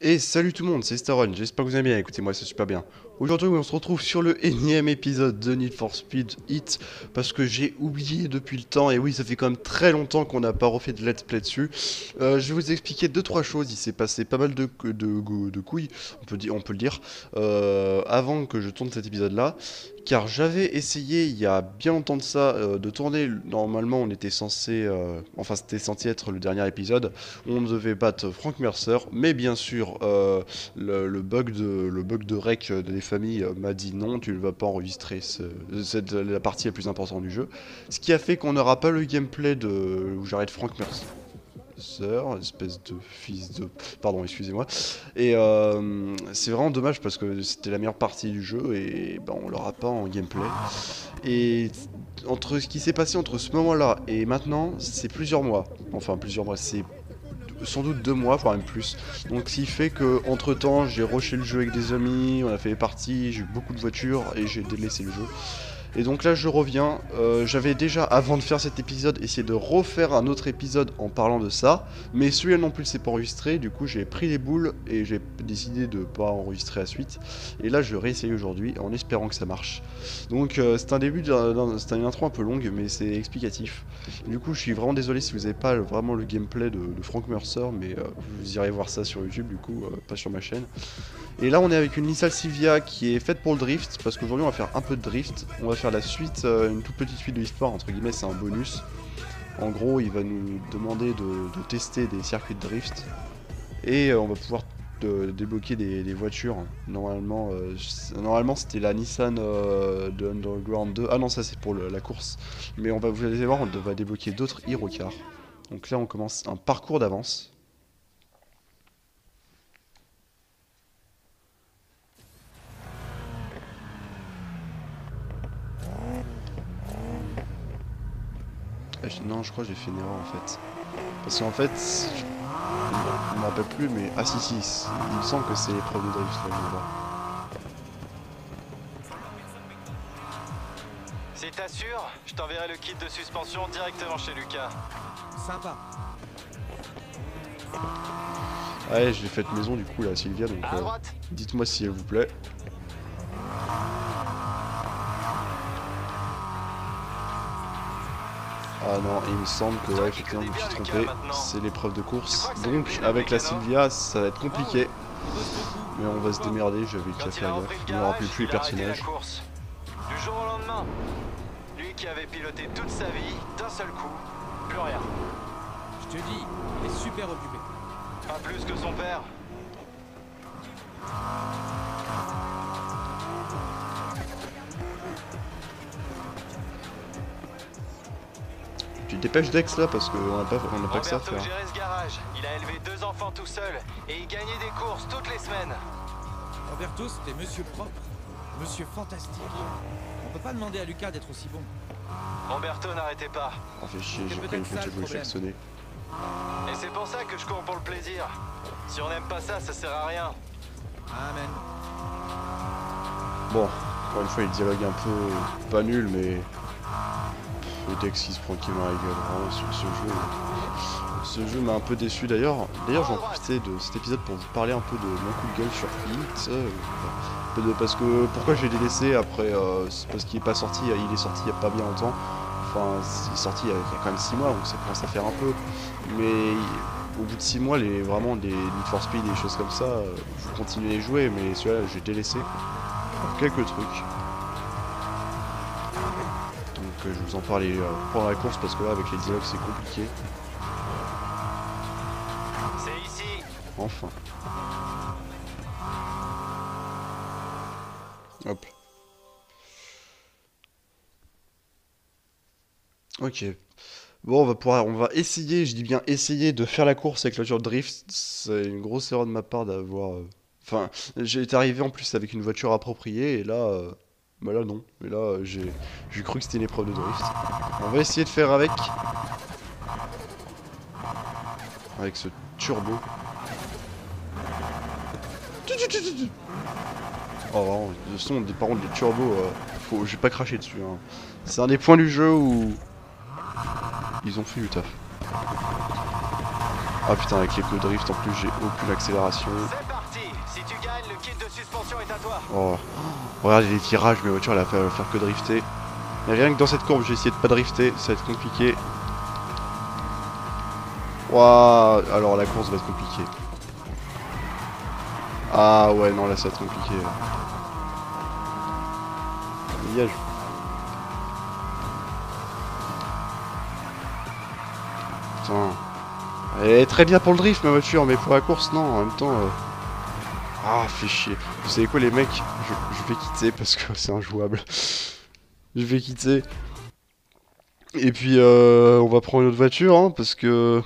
Et salut tout le monde, c'est Staron, j'espère que vous allez bien, écoutez-moi c'est super bien. Aujourd'hui on se retrouve sur le énième épisode de Need for Speed Heat, parce que j'ai oublié depuis le temps, et oui ça fait quand même très longtemps qu'on n'a pas refait de let's play dessus. Je vais vous expliquer deux trois choses, il s'est passé pas mal de couilles, on peut le dire, avant que je tourne cet épisode là. Car j'avais essayé il y a bien longtemps de ça de tourner, normalement on était censé, enfin c'était censé être le dernier épisode, on devait battre Frank Mercer, mais bien sûr, le bug de rec des familles m'a dit non, tu ne vas pas enregistrer, c'est la partie la plus importante du jeu. Ce qui a fait qu'on n'aura pas le gameplay où j'arrête Frank Mercer. Espèce de fils de... Pardon, excusez-moi. Et c'est vraiment dommage parce que c'était la meilleure partie du jeu et ben, on l'aura pas en gameplay. Et entre ce qui s'est passé entre ce moment-là et maintenant, c'est plusieurs mois. Enfin, plusieurs mois, c'est sans doute 2 mois, voire même plus. Donc, ce qui fait que entre temps, j'ai rushé le jeu avec des amis, on a fait des parties, j'ai eu beaucoup de voitures et j'ai délaissé le jeu. Et donc là je reviens, j'avais déjà avant de faire cet épisode essayé de refaire un autre épisode en parlant de ça, mais celui-là non plus c'est pas enregistré, du coup j'ai pris les boules et j'ai décidé de pas enregistrer la suite. Et là je vais réessayer aujourd'hui en espérant que ça marche. Donc c'est un début, c'est une intro un peu longue mais c'est explicatif. Du coup je suis vraiment désolé si vous n'avez pas vraiment le gameplay de Frank Mercer, mais vous irez voir ça sur YouTube du coup, pas sur ma chaîne. Et là on est avec une Nissan Silvia qui est faite pour le drift, parce qu'aujourd'hui on va faire un peu de drift. On va faire la suite, une toute petite suite de l'histoire, entre guillemets c'est un bonus. En gros il va nous demander de tester des circuits de drift. Et on va pouvoir débloquer des voitures. Normalement c'était la Nissan de Underground 2. Ah non ça c'est pour la course. Mais vous allez voir, on va débloquer d'autres Hero Cars. Donc là on commence un parcours d'avance. Non je crois que j'ai fait une erreur en fait. Parce qu'en fait, je me rappelle plus, mais... Ah si, il me semble que c'est l'épreuve de drift, là, je vois. Si t'assures, je t'enverrai le kit de suspension directement chez Lucas. Sympa. Ouais, je l'ai faite maison, du coup, là, Sylvia, donc... À droite. dites-moi si elle vous plaît. Ah non, il me semble que, ouais, effectivement, je me suis trompé. C'est l'épreuve de course. Donc, avec la Sylvia, ça va être compliqué. Mais on va se démerder, j'avais qu'à faire gaffe. Je me rappelle plus les personnages. Du jour au lendemain. Lui qui avait piloté toute sa vie, d'un seul coup, plus rien. Je te dis, il est super occupé. Pas plus que son père. Tu te dépêches Dex là parce qu'on n'a pas que ça à Roberto faire. gérait ce garage. Il a élevé 2 enfants tout seul et il gagnait des courses toutes les semaines. Roberto, c'était monsieur propre, monsieur fantastique. On peut pas demander à Lucas d'être aussi bon. Roberto n'arrêtait pas. Oh fait chier, j'ai pris une voiture que j'ai sonné. Et c'est pour ça que je cours pour le plaisir. Si on n'aime pas ça, ça sert à rien. Amen. Bon, encore une fois, il dialogue un peu pas nul, mais le Dex il se prend qui dans la gueule. Vraiment, sur ce jeu. Ce jeu m'a un peu déçu d'ailleurs. D'ailleurs, j'en profitais de cet épisode pour vous parler un peu de mon coup de gueule sur Heat. Parce que pourquoi j'ai délaissé après, c'est parce qu'il est pas sorti. Il est sorti il y a pas bien longtemps. Enfin, il est sorti il y a quand même 6 mois, donc ça commence à faire un peu. Mais au bout de 6 mois, vraiment des Need for Speed, des choses comme ça, je continue à les jouer, mais celui-là, j'ai délaissé pour quelques trucs. Donc je vous en parlais pendant la course parce que là, avec les dialogues, c'est compliqué. C'est ici. Enfin. Hop. Ok. Bon, on va essayer, je dis bien essayer de faire la course avec la voiture de drift. C'est une grosse erreur de ma part d'avoir... Enfin, j'ai été arrivé en plus avec une voiture appropriée et là... Bah là non. Mais là, j'ai cru que c'était une épreuve de drift. On va essayer de faire avec. Avec ce turbo. Oh vraiment, le son des par contre des turbos, j'ai pas craché dessus. Hein. C'est un des points du jeu où ils ont fait du taf. Ah putain, avec les pneus drift en plus j'ai aucune accélération. C'est parti. Si tu gagnes, le kit de suspension est à toi. Oh, regarde les tirages, mes voitures elle va faire que drifter. Mais rien que dans cette courbe, j'ai essayé de pas drifter, ça va être compliqué. Waouh, alors la course va être compliquée. Ah ouais, non là ça va être compliqué. Dégage. Putain. Elle est très bien pour le drift ma voiture, mais pour la course non, en même temps... Ah, fait chier. Vous savez quoi les mecs, je vais quitter parce que c'est injouable. Je vais quitter. Et puis on va prendre une autre voiture, hein, parce que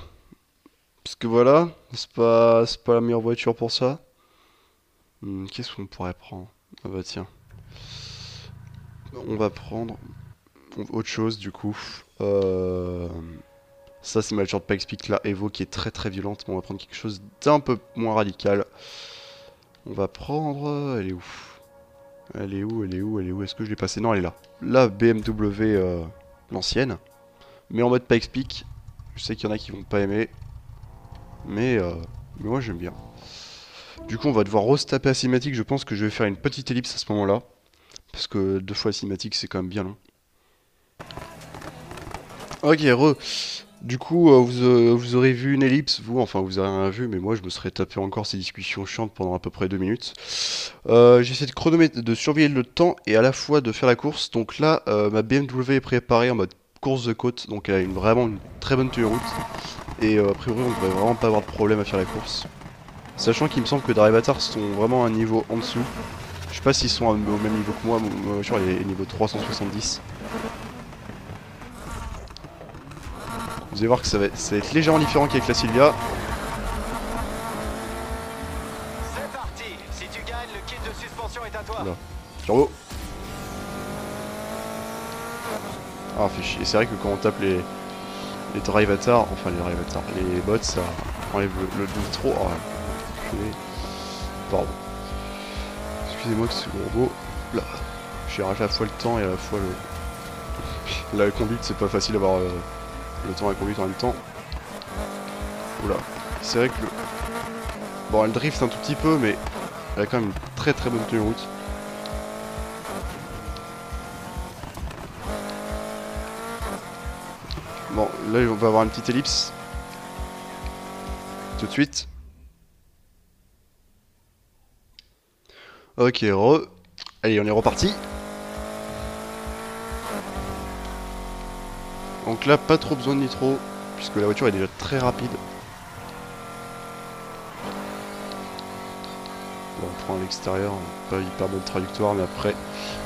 voilà, c'est pas la meilleure voiture pour ça. Qu'est-ce qu'on pourrait prendre? Ah bah tiens. On va prendre autre chose du coup. Ça c'est ma voiture de Pikes Peak, la Evo qui est très très violente, mais on va prendre quelque chose d'un peu moins radical. On va prendre... Elle est où? Elle est où? Elle est où? Elle est où? Est-ce que je l'ai passée? Non, elle est là. La BMW, l'ancienne. Mais en mode Pikes Peak. Je sais qu'il y en a qui vont pas aimer. Mais moi j'aime bien. Du coup on va devoir re-taper à cinématique. Je pense que je vais faire une petite ellipse à ce moment là. Parce que 2 fois cinématique c'est quand même bien long. Ok, du coup vous aurez vu une ellipse, vous, enfin vous avez rien vu, mais moi je me serais tapé encore ces discussions chiantes pendant à peu près 2 minutes. J'essaie de surveiller le temps et à la fois de faire la course. Donc là ma BMW est préparée en mode course de côte, donc elle a vraiment une très bonne tenue route. Et a priori on devrait vraiment pas avoir de problème à faire la course. Sachant qu'il me semble que Darivatar sont vraiment à un niveau en dessous. Je sais pas s'ils sont au même niveau que moi, ma voiture elle est niveau 370. Vous allez voir que ça va être légèrement différent qu'avec la Silvia. C'est parti. Si tu gagnes, le kit de suspension est à toi. Là. Turbo. Ah fait chier. C'est vrai que quand on tape les Darivatar, enfin les bots, ça enlève le nitro. Oh, pardon. Excusez-moi que c'est gros. Là. J'ai à la fois le temps et à la fois la conduite, c'est pas facile d'avoir le temps et la conduite en même temps. Oula. C'est vrai que bon, elle drift un tout petit peu, mais elle a quand même une très très bonne tenue de route. Bon, là on va avoir une petite ellipse. Tout de suite. Ok, allez, on est reparti. Donc là, pas trop besoin de nitro, puisque la voiture est déjà très rapide. Bon, on prend à l'extérieur, pas hyper bonne trajectoire, mais après,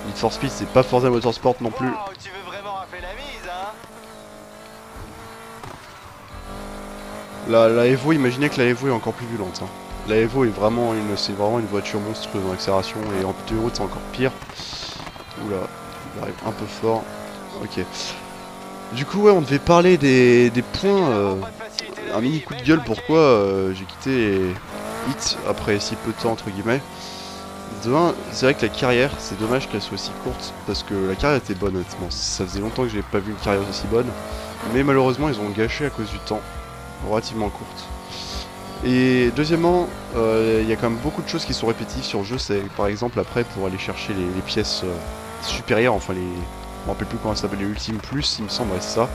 Need for Speed, c'est pas Forza Motorsport non plus. Wow, tu veux vraiment rafler la mise, hein? La Evo, imaginez que la Evo est encore plus violente. Hein. La Evo est vraiment c'est vraiment une voiture monstrueuse en accélération, et en tenue de route c'est encore pire. Oula, il arrive un peu fort. Ok. Du coup, ouais, on devait parler des points. Un mini coup de gueule, pourquoi j'ai quitté Hit après si peu de temps, entre guillemets. De un, c'est vrai que la carrière, c'est dommage qu'elle soit aussi courte, parce que la carrière était bonne, honnêtement. Ça faisait longtemps que j'avais pas vu une carrière aussi bonne. Mais malheureusement, ils ont gâché à cause du temps, relativement courte. Et deuxièmement, il y a quand même beaucoup de choses qui sont répétitives sur le jeu. C'est par exemple après pour aller chercher les pièces supérieures, enfin les... Je me rappelle plus comment ça s'appelle, les Ultime Plus, il me semble, ouais, c'est ça.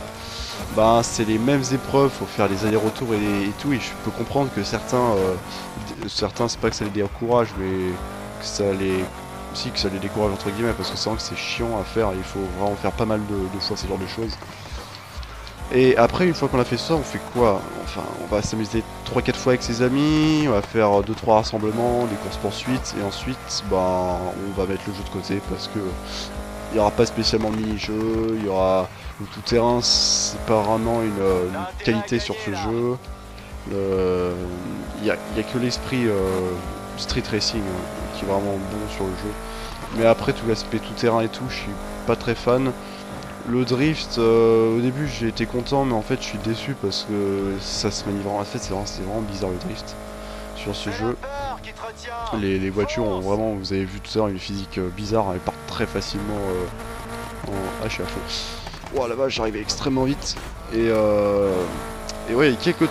Bah c'est les mêmes épreuves, faut faire les allers-retours et tout, et je peux comprendre que certains c'est pas que ça les décourage, mais que ça les décourage entre guillemets, parce que c'est vrai que c'est chiant à faire, et il faut vraiment faire pas mal de fois ce genre de choses. Et après, une fois qu'on a fait ça, on fait quoi? Enfin, on va s'amuser 3-4 fois avec ses amis, on va faire 2-3 rassemblements, des courses poursuites, et ensuite, bah, on va mettre le jeu de côté, parce que il n'y aura pas spécialement de mini-jeu, il y aura le tout-terrain, c'est pas vraiment une qualité sur ce jeu. Il y a que l'esprit street racing qui est vraiment bon sur le jeu. Mais après tout l'aspect tout-terrain et tout, je suis pas très fan. Le drift, au début j'ai été content, mais en fait je suis déçu parce que ça se manie vraiment. En fait c'est vraiment bizarre le drift sur ce jeu. Les voitures ont vraiment, vous avez vu tout à l'heure, une physique bizarre, elles partent très facilement en... Ah, je suis à fond. Oh la vache, j'arrivais extrêmement vite. Et ouais, il y a quelques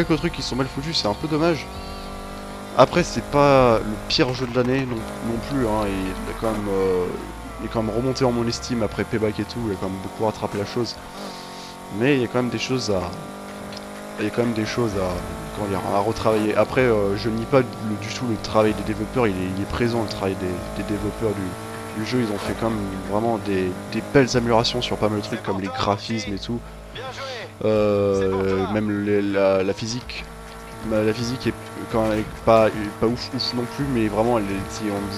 quelques trucs qui sont mal foutus, c'est un peu dommage. Après, c'est pas le pire jeu de l'année non plus, hein, il est quand même remonté en mon estime après Payback et tout, il a quand même beaucoup rattrapé la chose. Mais il y a quand même des choses à... comment dire, à retravailler. Après, je nie pas du tout le travail des développeurs, il est présent le travail des développeurs du jeu. Ils ont fait quand même vraiment des belles améliorations sur pas mal de trucs comme les graphismes et tout. Même la physique. La physique est quand même pas ouf non plus, mais vraiment on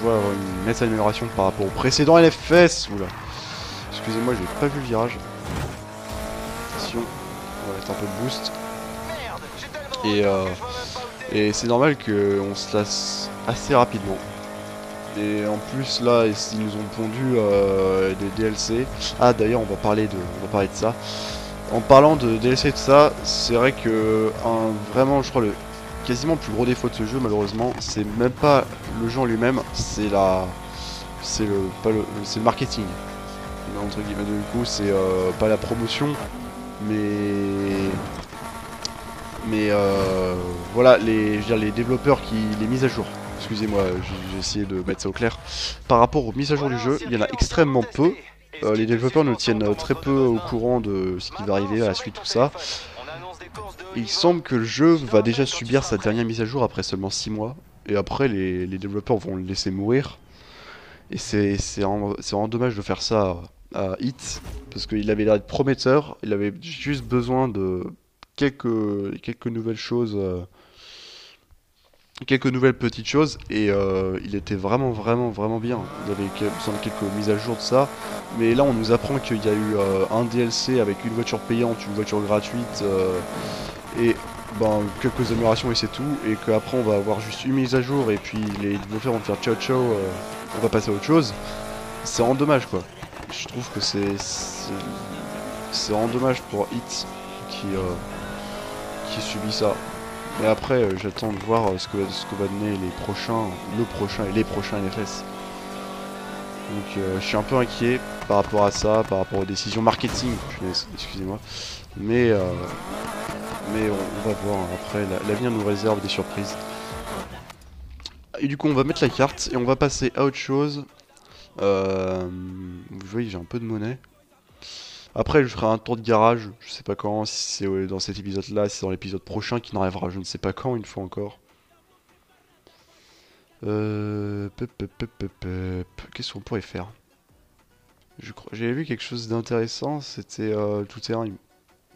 voit une nette amélioration par rapport au précédent LFS. Oula. Excusez-moi, j'ai pas vu le virage. Attention, on va mettre un peu de boost. Et c'est normal qu'on se lasse assez rapidement. Et en plus là, ils nous ont pondu des DLC. Ah d'ailleurs, on va parler de ça. En parlant de DLC et tout ça, c'est vrai que vraiment, je crois quasiment le plus gros défaut de ce jeu, malheureusement, c'est même pas le jeu en lui-même, c'est le marketing. Entre guillemets, du coup, c'est pas la promotion, mais voilà, je veux dire, les développeurs les mises à jour. Excusez-moi, j'ai essayé de mettre ça au clair. Par rapport aux mises à jour du jeu, il y en a extrêmement peu. Les développeurs nous tiennent très peu au courant de ce qui va arriver à la suite, tout ça. Il semble que le jeu va déjà subir sa dernière mise à jour après seulement 6 mois. Et après, les développeurs vont le laisser mourir. Et c'est vraiment dommage de faire ça à Hit. Parce qu'il avait l'air d'être prometteur. Il avait juste besoin de quelques nouvelles choses. Quelques nouvelles petites choses et il était vraiment bien. Il avait besoin de quelques mises à jour de ça, mais là on nous apprend qu'il y a eu un DLC avec une voiture payante, une voiture gratuite et ben, quelques améliorations et c'est tout, et qu'après on va avoir juste une mise à jour et puis les développeurs vont faire ciao ciao, on va passer à autre chose. C'est vraiment dommage quoi. Je trouve que c'est vraiment dommage pour Hit qui subit ça. Mais après, j'attends de voir ce que va donner le prochain et les prochains NFS. Donc je suis un peu inquiet par rapport à ça, par rapport aux décisions marketing, excusez-moi. Mais on va voir, après l'avenir nous réserve des surprises. Et du coup on va mettre la carte et on va passer à autre chose. Vous voyez, j'ai un peu de monnaie. Après, je ferai un tour de garage, je sais pas quand, si c'est dans cet épisode-là, si c'est dans l'épisode prochain qui n'arrivera je ne sais pas quand, une fois encore. Qu'est-ce qu'on pourrait faire? J'avais vu quelque chose d'intéressant, c'était tout terrain.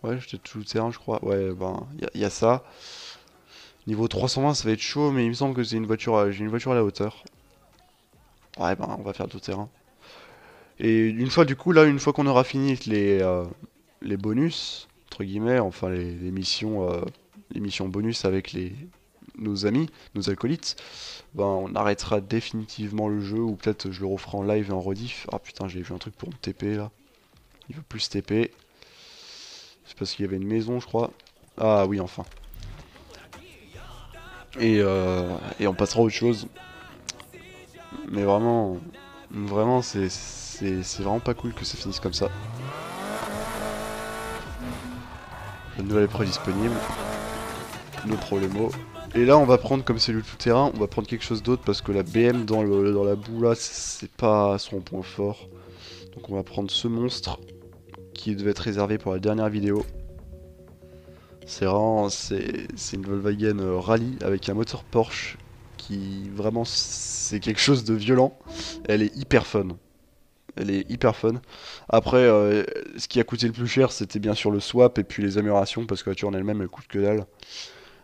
Ouais, c'était tout terrain, je crois. Ouais, ben, y a ça. Niveau 320, ça va être chaud, mais il me semble que j'ai une voiture à la hauteur. Ouais, ben, on va faire tout terrain. Et une fois qu'on aura fini les bonus, entre guillemets, enfin les missions bonus avec nos amis, nos acolytes, ben on arrêtera définitivement le jeu, ou peut-être je le referai en live et en rediff. Ah putain, j'ai vu un truc pour me TP là. Il veut plus TP. C'est parce qu'il y avait une maison, je crois. Ah oui, enfin. Et on passera à autre chose. Mais vraiment, c'est vraiment pas cool que ça finisse comme ça. La nouvelle épreuve disponible. No problemo. Et là on va prendre, comme c'est le tout terrain, on va prendre quelque chose d'autre parce que la BM dans la boue là, c'est pas son point fort. Donc on va prendre ce monstre qui devait être réservé pour la dernière vidéo. C'est vraiment, c'est une Volkswagen Rallye avec un moteur Porsche qui vraiment c'est quelque chose de violent. Elle est hyper fun. Après, ce qui a coûté le plus cher, c'était bien sûr le swap et puis les améliorations, parce que la voiture en elle-même, elle coûte que dalle.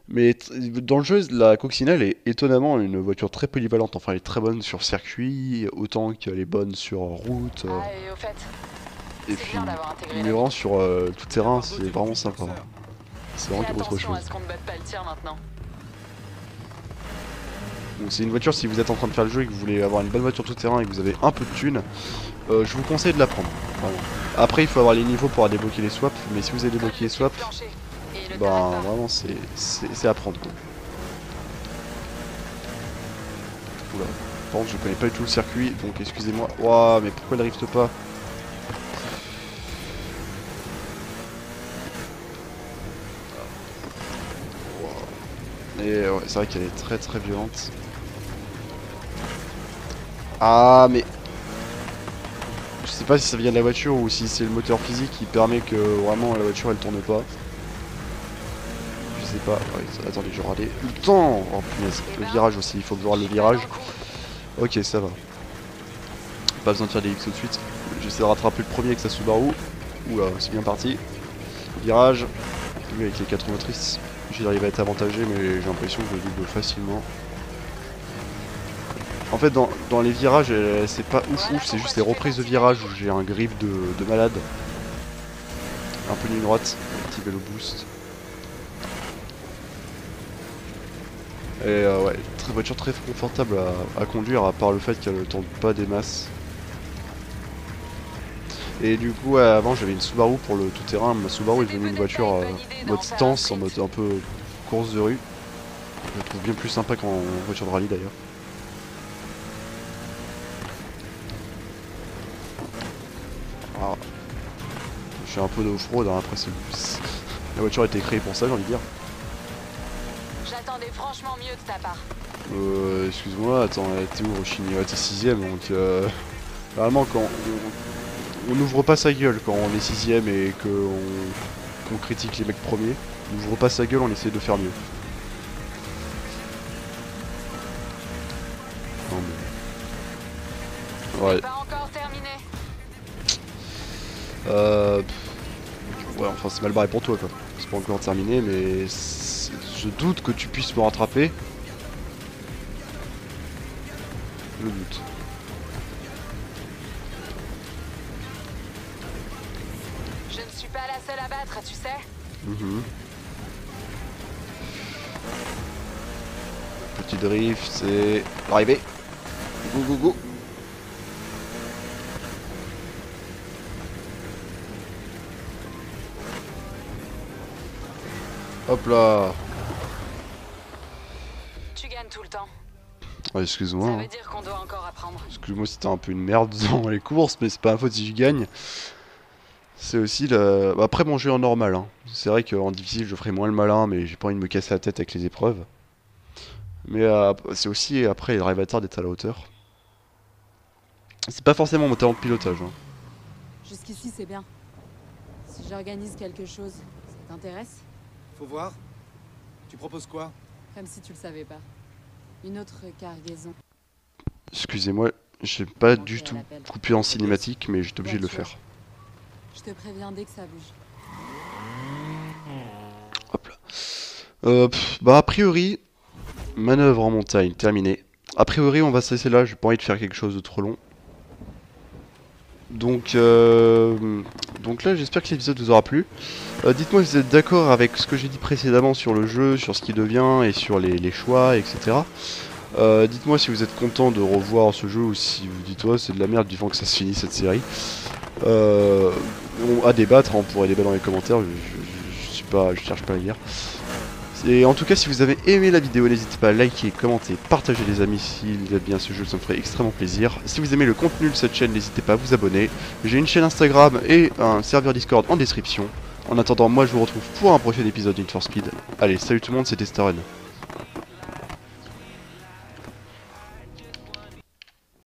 Mais dans le jeu, la Coccinelle est étonnamment une voiture très polyvalente. Enfin, elle est très bonne sur circuit, autant qu'elle est bonne sur route. Et au fait, Et puis, mais vraiment sur tout terrain, c'est vraiment sympa. C'est vraiment autre chose. C'est une voiture, si vous êtes en train de faire le jeu et que vous voulez avoir une bonne voiture tout terrain et que vous avez un peu de thunes, je vous conseille de la prendre. Vraiment. Après, il faut avoir les niveaux pour débloquer les swaps, mais si vous avez débloqué les swaps, ben vraiment c'est à prendre. Oula. Par contre, je connais pas du tout le circuit, donc excusez-moi. Waouh, mais pourquoi elle drift pas? Et ouais, c'est vrai qu'elle est très très violente. Ah mais... Je sais pas si ça vient de la voiture ou si c'est le moteur physique qui permet que vraiment la voiture elle tourne pas. Je sais pas. Ouais, attendez, je vais rater le temps. Oh punaise, le virage aussi, il faut voir le virage. Ok, ça va. Pas besoin de faire des X tout de suite. J'essaie de rattraper le premier avec sa Subaru. Oula, c'est bien parti. Virage. Lui avec les 4 roues motrices, j'arrive à être avantagé, mais j'ai l'impression que je double facilement. En fait, dans les virages, c'est pas ouf ouf, c'est juste les reprises de virage où j'ai un grip de malade. Un peu ligne droite, un petit vélo boost. Et ouais, voiture très confortable à conduire, à part le fait qu'elle ne tourne pas des masses. Et du coup, avant j'avais une Subaru pour le tout-terrain. Ma Subaru est devenue une voiture mode stance, en mode un peu course de rue. Je la trouve bien plus sympa qu'en voiture de rallye d'ailleurs. Alors, je suis un peu d'off-road, hein, après la voiture a été créée pour ça, j'ai envie de dire. J'attendais franchement mieux de ta part. Excuse-moi, attends, t'es où Rochini? Ouais, t'es 6ème, donc vraiment quand on n'ouvre pas sa gueule quand on est 6ème et qu'on critique les mecs premiers. On n'ouvre pas sa gueule, on essaie de faire mieux. Non mais... Ouais. Pas encore terminé. Ouais, enfin c'est mal barré pour toi quoi. C'est pas encore terminé, mais je doute que tu puisses me rattraper. Je doute. Je ne suis pas la seule à battre, tu sais. Petit drift, c'est l'arrivée. Go go go. Hop là. Tu gagnes tout le temps. Ouais, excuse-moi. Ça Hein. veut dire qu'on doit encore apprendre. Excuse-moi si t'es un peu une merde dans les courses, mais c'est pas ma faute si je gagne. C'est aussi la... Bah, après mon jeu en normal. Hein. C'est vrai qu'en difficile je ferai moins le malin, mais j'ai pas envie de me casser la tête avec les épreuves. Mais c'est aussi après il arrive à tard d'être à la hauteur. C'est pas forcément mon talent de pilotage. Hein. Jusqu'ici, c'est bien. Si j'organise quelque chose, ça t'intéresse? Faut voir. Tu proposes quoi? Comme si tu le savais pas. Une autre cargaison. Excusez-moi, j'ai pas du tout coupé en cinématique, mais j'étais obligé de le faire. Je te préviens dès que ça bouge. Hop là. Bah a priori, manœuvre en montagne terminée. A priori on va se laisser là, j'ai pas envie de faire quelque chose de trop long. Donc là j'espère que l'épisode vous aura plu. Dites-moi si vous êtes d'accord avec ce que j'ai dit précédemment sur le jeu, sur ce qui devient et sur les choix, etc. Dites-moi si vous êtes content de revoir ce jeu ou si vous dites ouais c'est de la merde vivant que ça se finisse cette série. À débattre, on pourrait débattre dans les commentaires, je cherche pas à lire. Et en tout cas si vous avez aimé la vidéo, n'hésitez pas à liker, commenter, partager les amis s'il vous aime bien ce jeu, ça me ferait extrêmement plaisir. Si vous aimez le contenu de cette chaîne, n'hésitez pas à vous abonner. J'ai une chaîne Instagram et un serveur Discord en description. En attendant, moi je vous retrouve pour un prochain épisode de Need for Speed. Allez, salut tout le monde, c'était Starrun.